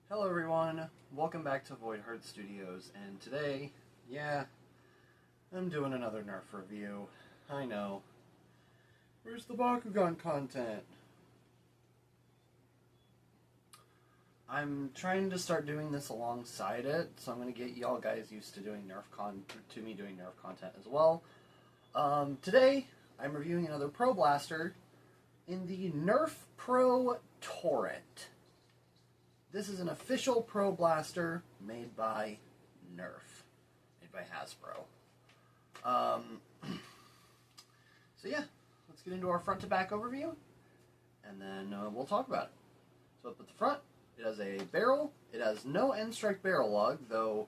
Hello everyone, welcome back to Void Heart Studios, and today, I'm doing another Nerf review. I know. Where's the Bakugan content? I'm trying to start doing this alongside it, so I'm going to get y'all guys used to doing Nerf content as well. Today, I'm reviewing another Pro Blaster in the Nerf Pro Torrent. This is an official Pro Blaster made by Nerf, made by Hasbro. So yeah, let's get into our front to back overview, and then we'll talk about it. So up at the front, it has a barrel. It has no end strike barrel lug, though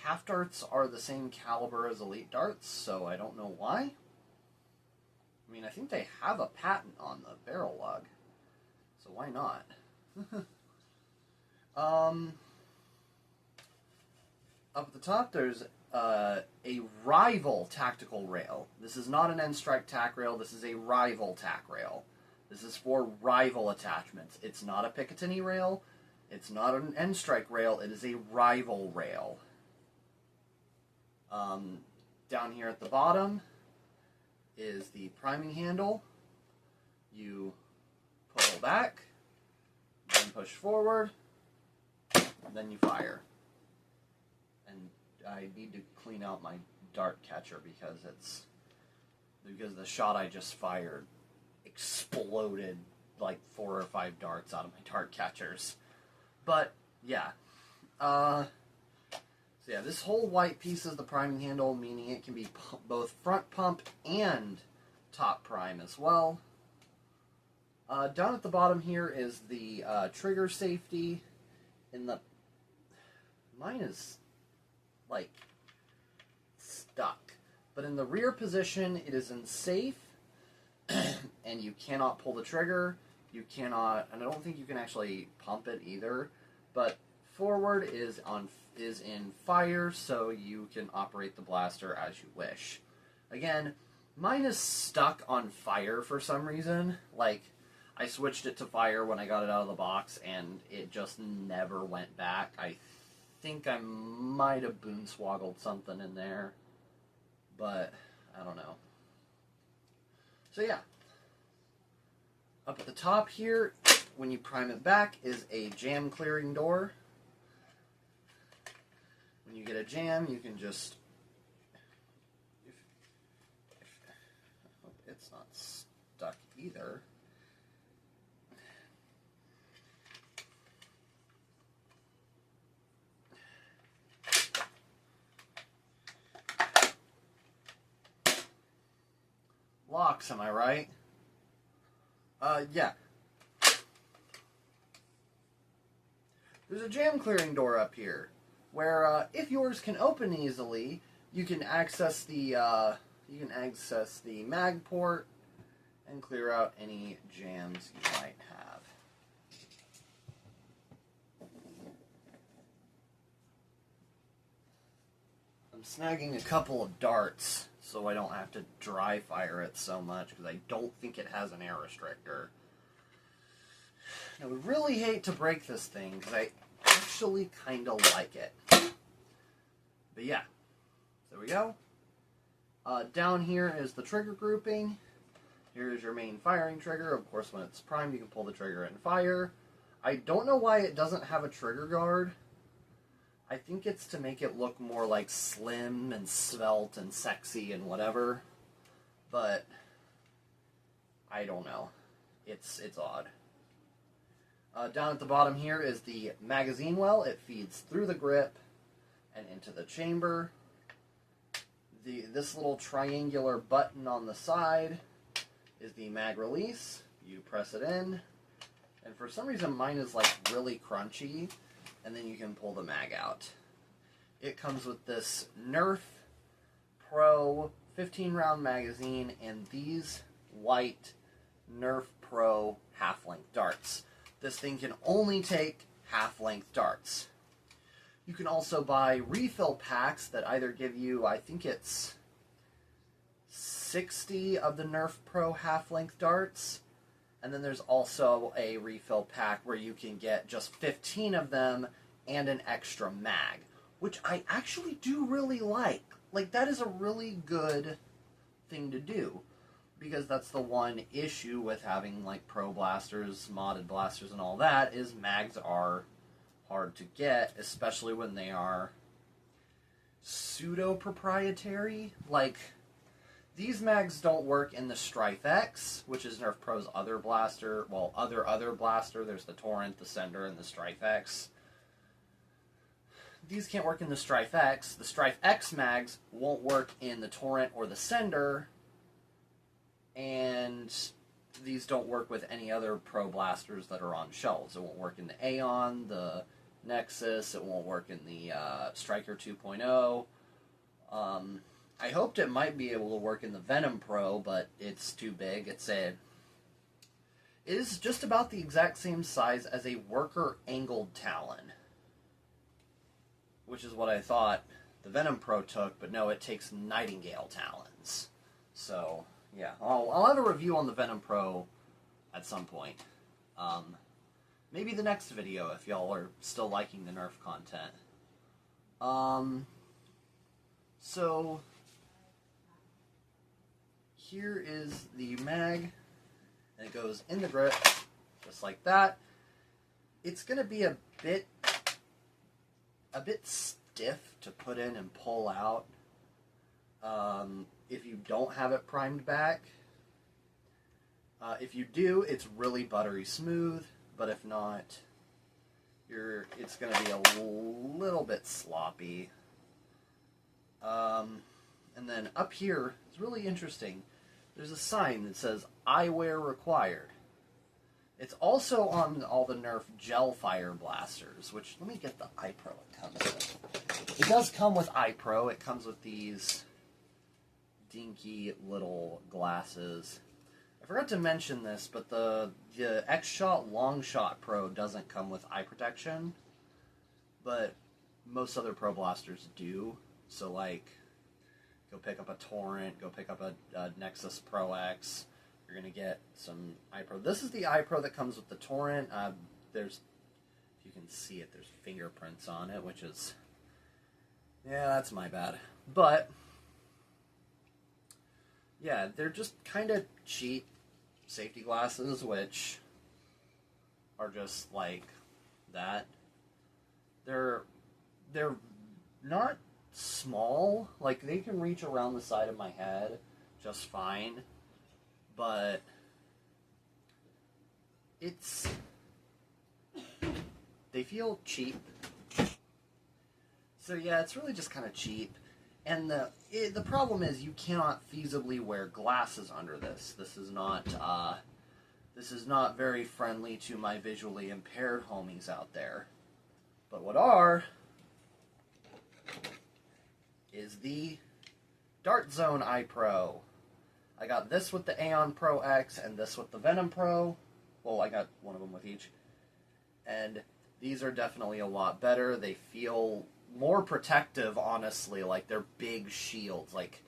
half darts are the same caliber as elite darts, so I don't know why. I mean, I think they have a patent on the barrel lug, so why not? Up at the top, there's a rival tactical rail. This is not an end strike tack rail. This is a rival tack rail. This is for rival attachments. It's not a Picatinny rail. It's not an end strike rail. It is a rival rail. Down here at the bottom is the priming handle. You pull back, then push forward, and then you fire. And I need to clean out my dart catcher because the shot I just fired exploded like 4 or 5 darts out of my dart catchers. But yeah, so yeah, this whole white piece is the priming handle, meaning it can be both front pump and top prime as well. Down at the bottom here is the trigger safety. Mine is like stuck, but in the rear position it is in safe, and you cannot pull the trigger. You cannot, and I don't think you can actually pump it either. But forward is in fire, so you can operate the blaster as you wish. Again, mine is stuck on fire for some reason. Like, I switched it to fire when I got it out of the box, and it just never went back. I think I might have boonswoggled something in there, but I don't know. So yeah, up at the top here, when you prime it back, is a jam clearing door. When you get a jam, you can just, I hope it's not stuck either. Locks, am I right? Yeah. There's a jam clearing door up here, where if yours can open easily, you can access the mag port and clear out any jams you might have. I'm snagging a couple of darts so I don't have to dry fire it so much, because I don't think it has an air restrictor. I would really hate to break this thing, because I actually kind of like it. But yeah, there we go. Down here is the trigger grouping. Here is your main firing trigger. Of course, when it's primed, you can pull the trigger and fire. I don't know why it doesn't have a trigger guard. I think it's to make it look more like slim and svelte and sexy and whatever, but I don't know. It's odd. Down at the bottom here is the magazine well. It feeds through the grip and into the chamber. This little triangular button on the side is the mag release. You press it in, and for some reason mine is like really crunchy, and then you can pull the mag out. It comes with this Nerf Pro 15-round magazine and these white Nerf Pro half-length darts. This thing can only take half-length darts. You can also buy refill packs that either give you, I think it's 60 of the Nerf Pro half-length darts, And then there's also a refill pack where you can get just 15 of them and an extra mag, which I actually do really like. Like, that is a really good thing to do, because that's the one issue with having, like, pro blasters, modded blasters, and all that, is mags are hard to get, especially when they are pseudo-proprietary. Like, these mags don't work in the Strife X, which is Nerf Pro's other blaster. Well, other blaster. There's the Torrent, the Sender, and the Strife X. These can't work in the Strife X. The Strife X mags won't work in the Torrent or the Sender. And these don't work with any other Pro blasters that are on shelves. It won't work in the Aeon, the Nexus. It won't work in the Striker 2.0. I hoped it might be able to work in the Venom Pro, but it's too big. It is just about the exact same size as a worker angled Talon, which is what I thought the Venom Pro took, but no, it takes Nightingale Talons. So, yeah, I'll have a review on the Venom Pro at some point. Maybe the next video if y'all are still liking the Nerf content. So here is the mag, and it goes in the grip, just like that. It's going to be a bit stiff to put in and pull out if you don't have it primed back. If you do, it's really buttery smooth, but if not, it's going to be a little bit sloppy. And then up here, it's really interesting. There's a sign that says, eyewear required. It's also on all the Nerf gel fire blasters, which, let me get the iPro it comes with. It does come with iPro. It comes with these dinky little glasses. I forgot to mention this, but the X-Shot Long Shot Pro doesn't come with eye protection, but most other Pro blasters do. So, like, go pick up a Torrent, go pick up a Nexus Pro X. You're going to get some iPro. This is the iPro that comes with the Torrent. There's, if you can see it, there's fingerprints on it, which is, yeah, that's my bad. But, yeah, they're just kind of cheap safety glasses, which are just like that. They're not small. Like, they can reach around the side of my head just fine, but they feel cheap. So yeah, it's really just kind of cheap. And the problem is you cannot feasibly wear glasses under this. This is not very friendly to my visually impaired homies out there. But what are is the Dart Zone iPro. I got this with the Aeon Pro X and this with the Venom Pro. Well, I got one of them with each. And these are definitely a lot better. They feel more protective, honestly. Like, they're big shields. Like,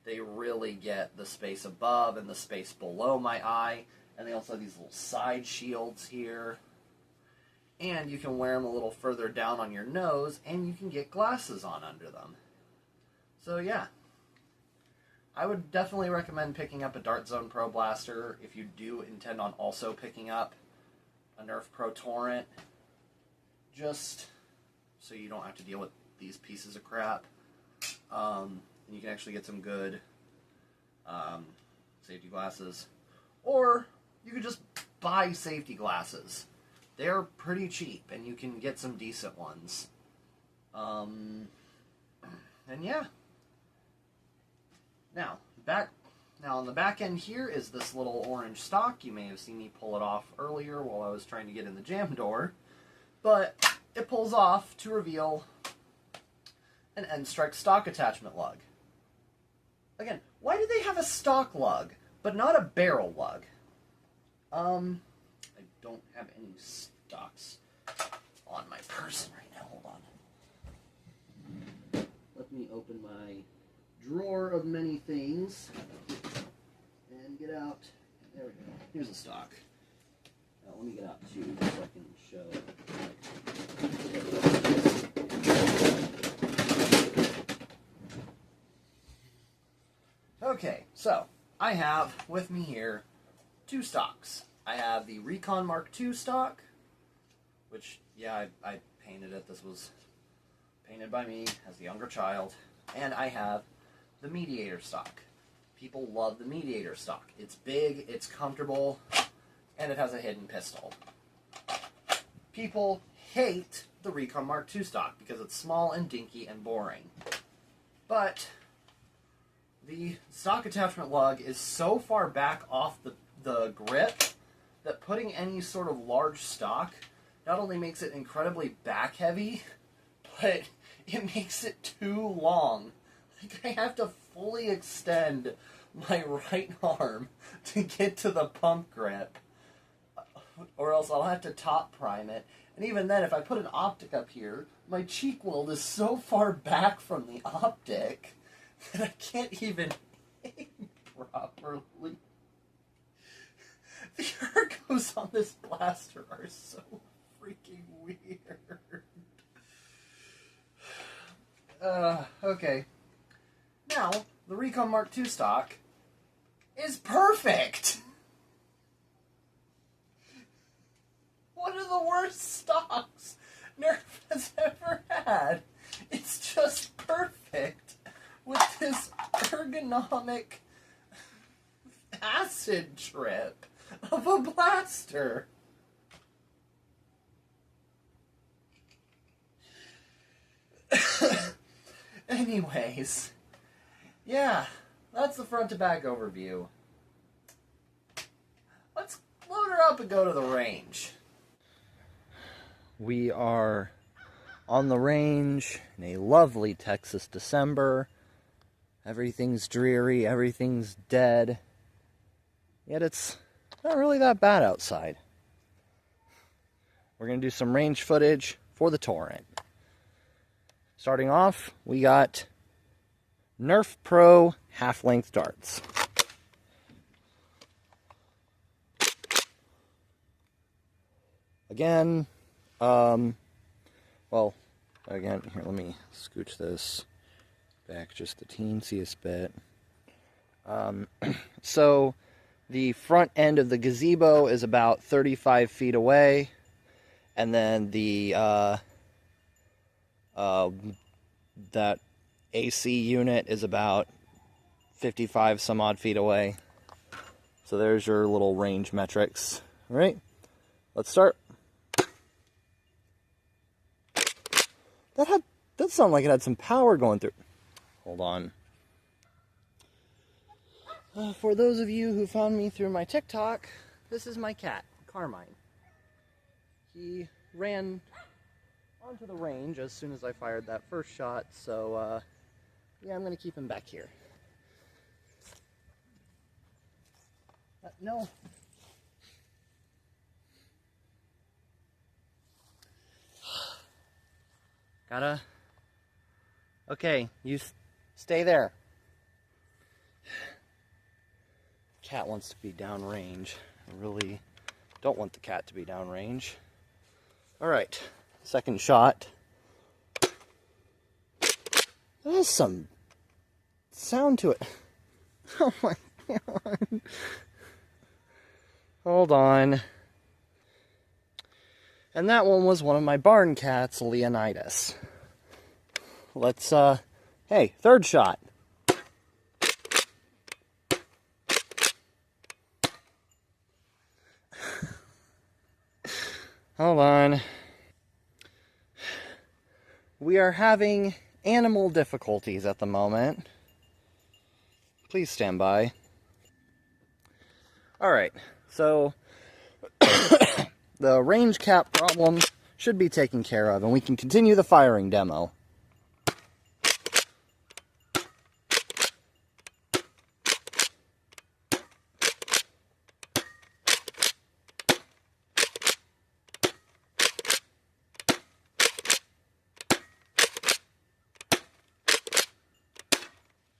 they really get the space above and the space below my eye. And they also have these little side shields here. And you can wear them a little further down on your nose, and you can get glasses on under them. So yeah, I would definitely recommend picking up a Dart Zone Pro Blaster if you do intend on also picking up a Nerf Pro Torrent, just so you don't have to deal with these pieces of crap. And you can actually get some good safety glasses. Or you could just buy safety glasses. They're pretty cheap, and you can get some decent ones. And yeah. Now on the back end here is this little orange stock. You may have seen me pull it off earlier while I was trying to get in the jam door. But it pulls off to reveal an N-Strike stock attachment lug. Again, why do they have a stock lug, but not a barrel lug? I don't have any stocks on my person right now. Hold on. Let me open my drawer of many things and get out. There we go. Here's a stock. let me get out two so I can show. Okay, so I have with me here two stocks. I have the Recon Mark II stock, which, yeah, I painted it. This was painted by me as a younger child. And I have the Mediator stock. People love the Mediator stock. It's big, it's comfortable, and it has a hidden pistol. People hate the Recon Mark II stock because it's small and dinky and boring. But the stock attachment lug is so far back off the grip that putting any sort of large stock not only makes it incredibly back heavy, but it makes it too long. Like, I have to fully extend my right arm to get to the pump grip, or else I'll have to top prime it. And even then, if I put an optic up here, my cheek weld is so far back from the optic that I can't even aim properly. The ergos on this blaster are so freaking weird. Okay. Now, the Recon Mark II stock is perfect! One of the worst stocks Nerf has ever had. It's just perfect with this ergonomic acid trip of a blaster. Anyways, yeah, that's the front to back overview. Let's load her up and go to the range. We are on the range in a lovely Texas December. Everything's dreary, everything's dead. Yet it's not really that bad outside. We're going to do some range footage for the Torrent. Starting off, we got Nerf Pro half-length darts. Again, well, again, here, let me scooch this back just the teensiest bit. So, the front end of the gazebo is about 35 feet away, and then the, that AC unit is about 55 some odd feet away. So there's your little range metrics. All right, let's start. That sounded like it had some power going through. Hold on. For those of you who found me through my TikTok, this is my cat, Carmine. He ran onto the range as soon as I fired that first shot, so yeah, I'm going to keep him back here. No. Gotta. Okay, you stay there. Cat wants to be downrange. I really don't want the cat to be downrange. Alright, second shot. That has some sound to it. Oh my god. Hold on. And that one was one of my barn cats, Leonidas. Let's, hey, third shot. Hold on. We are having animal difficulties at the moment. Please stand by. Alright, so the range cap problem should be taken care of, and we can continue the firing demo.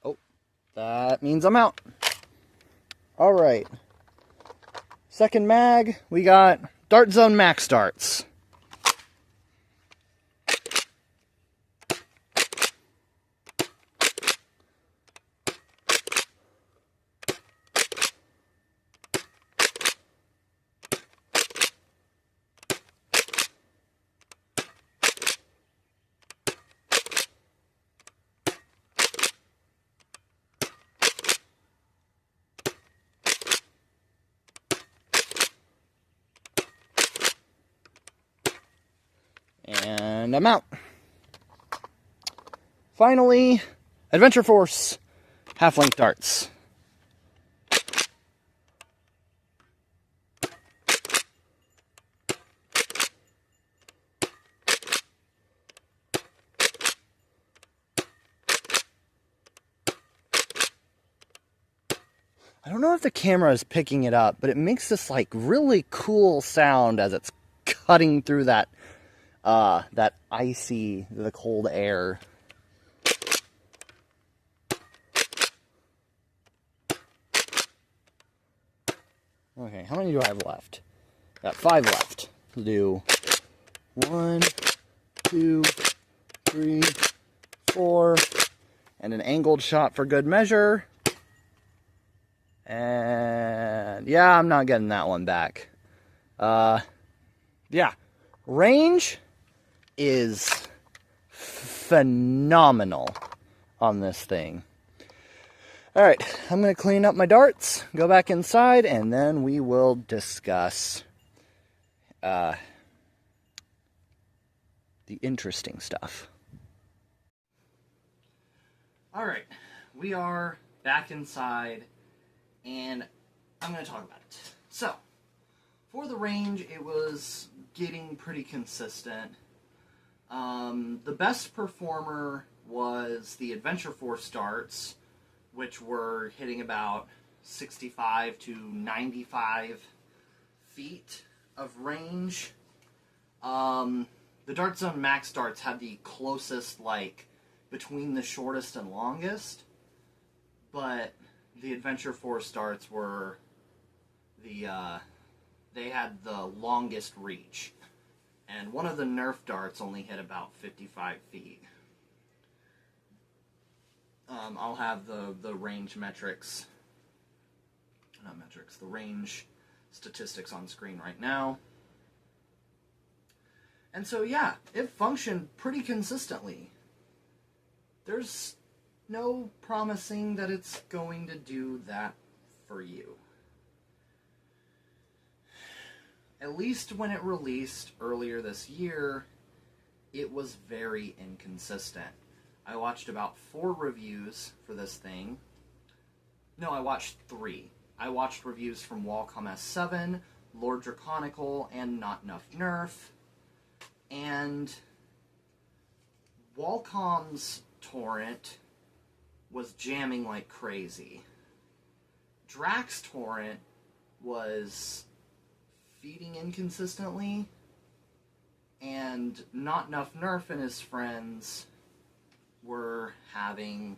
Oh, that means I'm out. Alright. Second mag, we got Dart Zone Max darts. And I'm out. Finally, Adventure Force half-length darts. I don't know if the camera is picking it up, but it makes this like really cool sound as it's cutting through that the cold air. Okay, how many do I have left? Got 5 left. We'll do 1, 2, 3, 4, and an angled shot for good measure. And yeah, I'm not getting that one back. Yeah, range is phenomenal on this thing. Alright, I'm going to clean up my darts, go back inside, and then we will discuss the interesting stuff. Alright, we are back inside, and I'm going to talk about it. So, for the range, it was getting pretty consistent. The best performer was the Adventure Force darts, which were hitting about 65 to 95 feet of range. The Dart Zone Max darts had the closest, like, between the shortest and longest, but the Adventure Force darts were they had the longest reach. And one of the Nerf darts only hit about 55 feet. I'll have the range metrics, the range statistics on screen right now. And so yeah, it functioned pretty consistently. There's no promising that it's going to do that for you. At least when it released earlier this year, it was very inconsistent. I watched about 4 reviews for this thing. No, I watched 3. I watched reviews from Wallcom S7, Lord Draconical, and Not Enough Nerf. And Wallcom's Torrent was jamming like crazy. Drax Torrent was feeding inconsistently, and Not Enough Nerf and his friends were having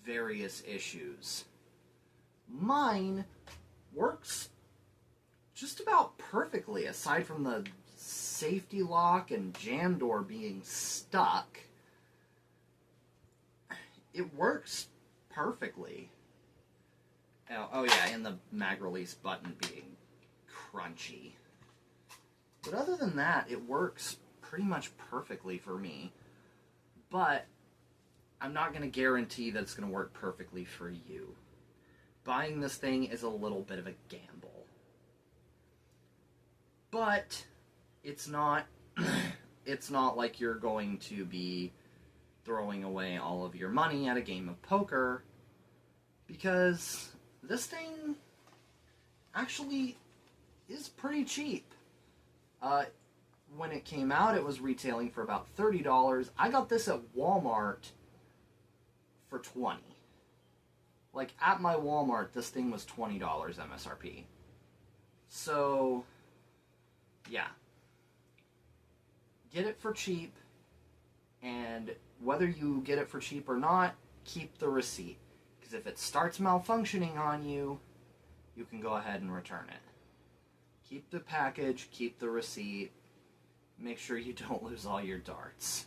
various issues. Mine works just about perfectly, aside from the safety lock and jam door being stuck. It works perfectly. Oh yeah, and the mag release button being crunchy. But other than that, it works pretty much perfectly for me. But I'm not going to guarantee that it's going to work perfectly for you. Buying this thing is a little bit of a gamble. But it's not it's not like you're going to be throwing away all of your money at a game of poker, because this thing actually is pretty cheap. When it came out, it was retailing for about $30. I got this at Walmart for $20. Like, at my Walmart, this thing was $20 MSRP. So, yeah. Get it for cheap, and whether you get it for cheap or not, keep the receipt. Because if it starts malfunctioning on you, you can go ahead and return it. Keep the package, keep the receipt, make sure you don't lose all your darts.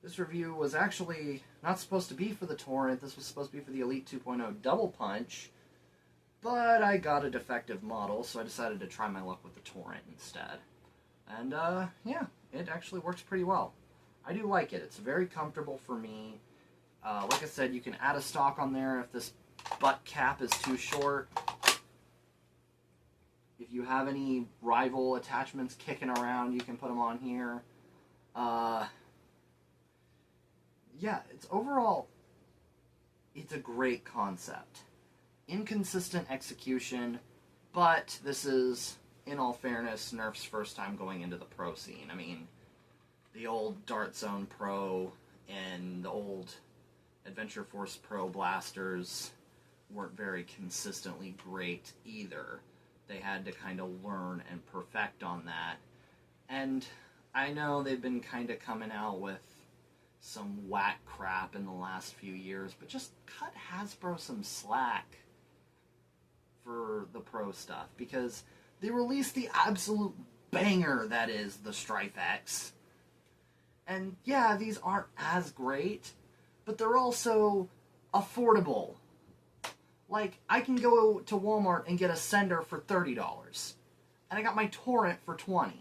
This review was actually not supposed to be for the Torrent. This was supposed to be for the Elite 2.0 Double Punch, but I got a defective model, so I decided to try my luck with the Torrent instead. And, yeah, it actually works pretty well. I do like it. It's very comfortable for me. Like I said, you can add a stock on there if this butt cap is too short. If you have any rival attachments kicking around, you can put them on here. Yeah, it's a great concept. Inconsistent execution, but this is, in all fairness, Nerf's first time going into the pro scene. I mean, the old Dart Zone Pro and the old Adventure Force Pro blasters weren't very consistently great either. They had to kind of learn and perfect on that. And I know they've been kind of coming out with some whack crap in the last few years, but just cut Hasbro some slack for the pro stuff, because they released the absolute banger that is the Strife X. And yeah, these aren't as great, but they're also affordable. Like, I can go to Walmart and get a Sender for $30, and I got my Torrent for $20.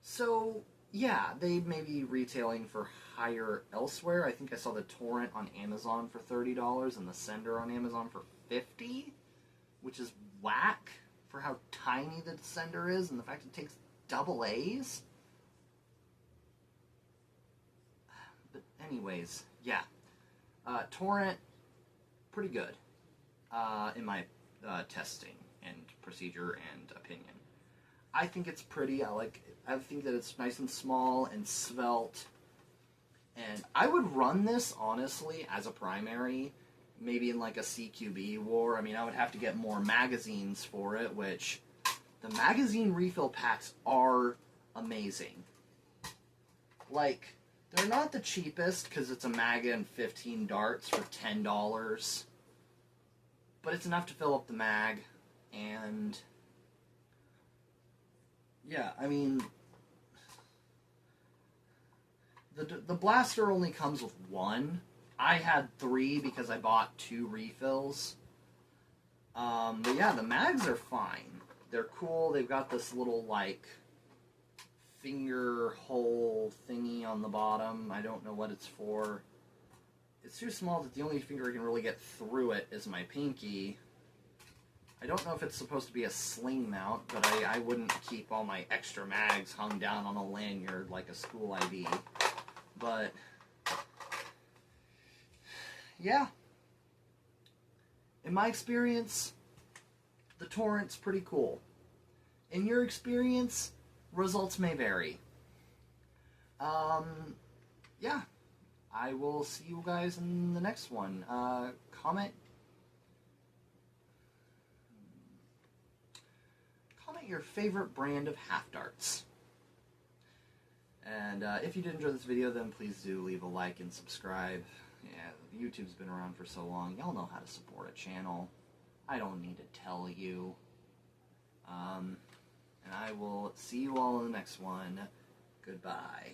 So, yeah, they may be retailing for higher elsewhere. I think I saw the Torrent on Amazon for $30 and the Sender on Amazon for $50, which is whack for how tiny the Sender is and the fact it takes double A's. But anyways, yeah. Torrent, pretty good in my testing and procedure and opinion. I think it's pretty. I think that it's nice and small and svelte. And I would run this, honestly, as a primary, maybe in like a CQB war. I mean, I would have to get more magazines for it, which the magazine refill packs are amazing. Like, they're not the cheapest, because it's a mag and 15 darts for $10. But it's enough to fill up the mag, and yeah, I mean, the blaster only comes with one. I had 3 because I bought 2 refills. But yeah, the mags are fine. They're cool. They've got this little, like, finger hole thingy on the bottom. I don't know what it's for. It's too small that the only finger I can really get through it is my pinky. I don't know if it's supposed to be a sling mount, but I wouldn't keep all my extra mags hung down on a lanyard like a school ID. But yeah, in my experience, the Torrent's pretty cool. In your experience, results may vary. Yeah, I will see you guys in the next one. Comment your favorite brand of half darts. And if you did enjoy this video, then please do leave a like and subscribe. Yeah, YouTube's been around for so long. Y'all know how to support a channel. I don't need to tell you. And I will see you all in the next one. Goodbye.